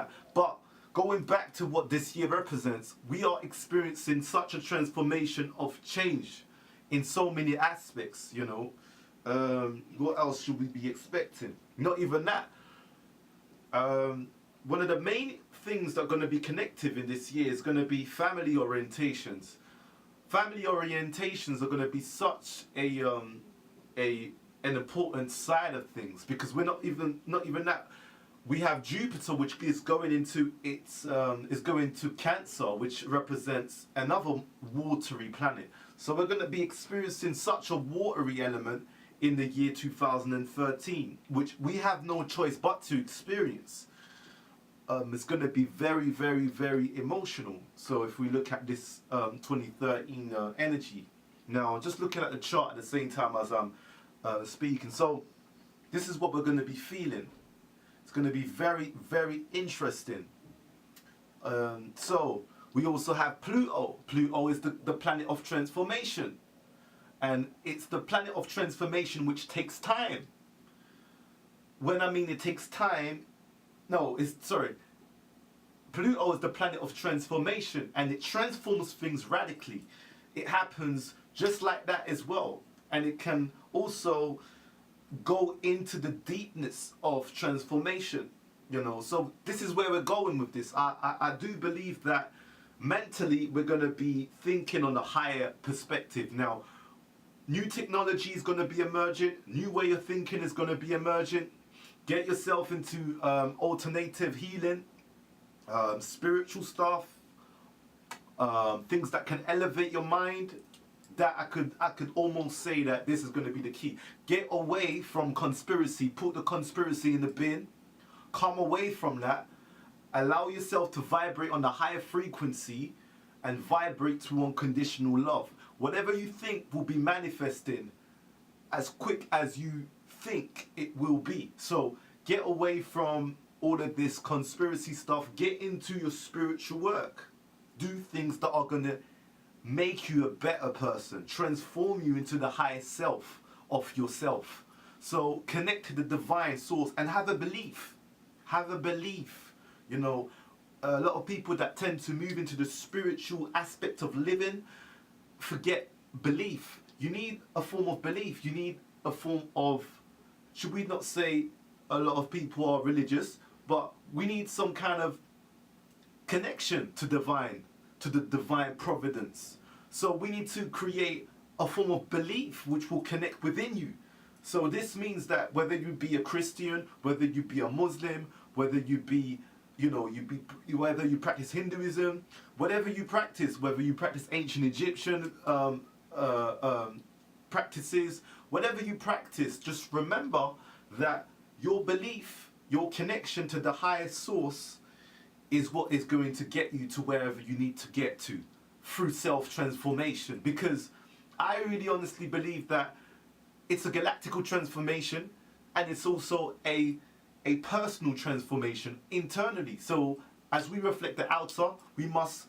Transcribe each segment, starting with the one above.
that. But going back to what this year represents, we are experiencing such a transformation of change in so many aspects, you know. What else should we be expecting? Not even that. One of the main things that are going to be connective in this year is going to be family orientations. Family orientations are going to be such an important side of things, because we're not even that. We have Jupiter, which is going into Cancer, which represents another watery planet. So we're going to be experiencing such a watery element in the year 2013, which we have no choice but to experience. It's going to be very, very, very emotional. So if we look at this 2013 energy, now just looking at the chart at the same time as I'm speaking, so this is what we're going to be feeling. It's going to be very, very interesting. So we also have Pluto. Pluto is the planet of transformation, and it's the planet of transformation which takes time. When I mean it takes time, Pluto is the planet of transformation, and it transforms things radically. It happens just like that as well, and it can also go into the deepness of transformation, you know. So this is where we're going with this. I do believe that mentally we're going to be thinking on a higher perspective. Now, new technology is going to be emerging, new way of thinking is going to be emerging. Get yourself into alternative healing, spiritual stuff, things that can elevate your mind. That I could almost say that this is going to be the key. Get away from conspiracy. Put the conspiracy in the bin. Come away from that. Allow yourself to vibrate on the higher frequency and vibrate through unconditional love. Whatever you think will be manifesting as quick as you think it will be. So get away from all of this conspiracy stuff. Get into your spiritual work. Do things that are going to make you a better person, transform you into the highest self of yourself. So connect to the divine source and have a belief. Have a belief. You know, a lot of people that tend to move into the spiritual aspect of living forget belief. You need a form of belief. You need a form of, should we not say a lot of people are religious, but we need some kind of connection to divine, to the divine providence. So we need to create a form of belief which will connect within you. So this means that whether you be a Christian, whether you be a Muslim, whether you be, whether you practice Hinduism, whatever you practice, whether you practice ancient Egyptian practices, whatever you practice, just remember that your belief, your connection to the highest source is what is going to get you to wherever you need to get to through self-transformation. Because I really honestly believe that it's a galactical transformation, and it's also a personal transformation internally. So as we reflect the outer, we must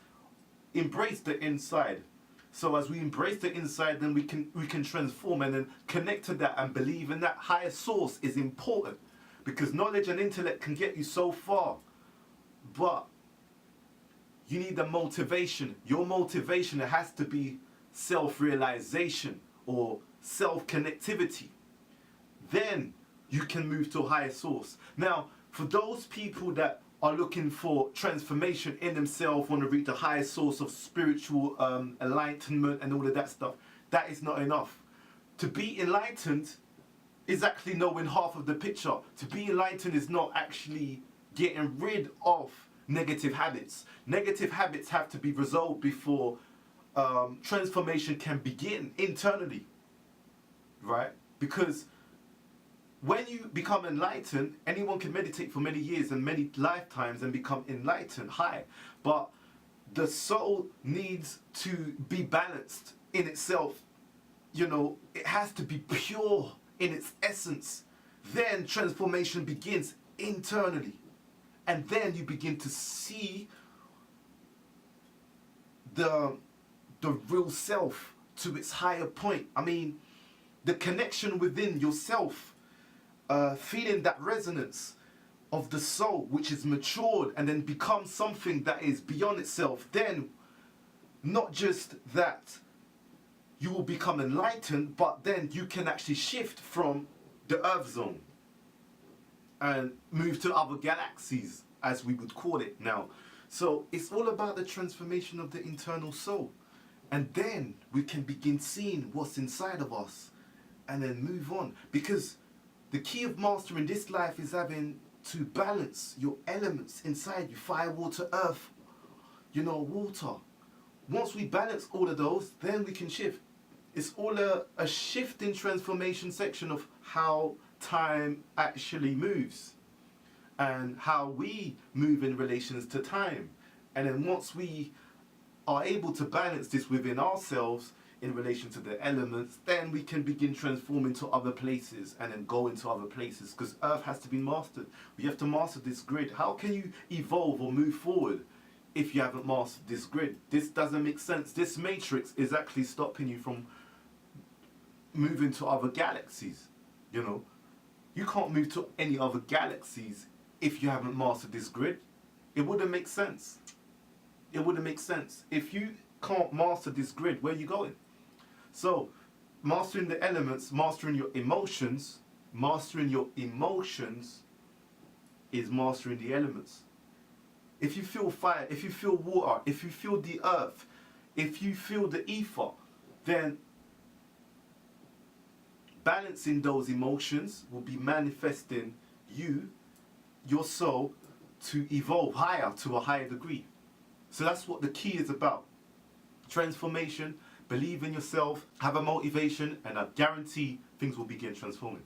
embrace the inside. So as we embrace the inside, then we can transform and then connect to that and believe in that higher source is important, because knowledge and intellect can get you so far, but you need the motivation. Your motivation, it has to be self-realization or self-connectivity. Then you can move to a higher source. Now, for those people that are looking for transformation in themselves, want to reach the highest source of spiritual enlightenment and all of that stuff, that is not enough. To be enlightened is actually knowing half of the picture. To be enlightened is not actually getting rid of negative habits. Negative habits have to be resolved before transformation can begin internally, right? Because when you become enlightened, anyone can meditate for many years and many lifetimes and become enlightened, high. But the soul needs to be balanced in itself. You know, it has to be pure in its essence. Then transformation begins internally. And then you begin to see the real self to its higher point. I mean, the connection within yourself, feeling that resonance of the soul, which is matured and then becomes something that is beyond itself, then not just that you will become enlightened, but then you can actually shift from the Earth zone and move to other galaxies, as we would call it now. So it's all about the transformation of the internal soul. And then we can begin seeing what's inside of us and then move on. Because the key of mastering this life is having to balance your elements inside you: fire, water, earth, water. Once we balance all of those, then we can shift. It's all a shifting transformation section of how time actually moves and how we move in relations to time. And then once we are able to balance this within ourselves in relation to the elements, then we can begin transforming to other places and then go into other places, because Earth has to be mastered. We have to master this grid. How can you evolve or move forward if you haven't mastered this grid? This doesn't make sense. This matrix is actually stopping you from moving to other galaxies. You can't move to any other galaxies if you haven't mastered this grid. It wouldn't make sense. It wouldn't make sense. If you can't master this grid, where are you going? So, mastering the elements, mastering your emotions is mastering the elements. If you feel fire, if you feel water, if you feel the earth, if you feel the ether, then balancing those emotions will be manifesting your soul, to evolve higher, to a higher degree. So that's what the key is about. Transformation, believe in yourself, have a motivation, and I guarantee things will begin transforming.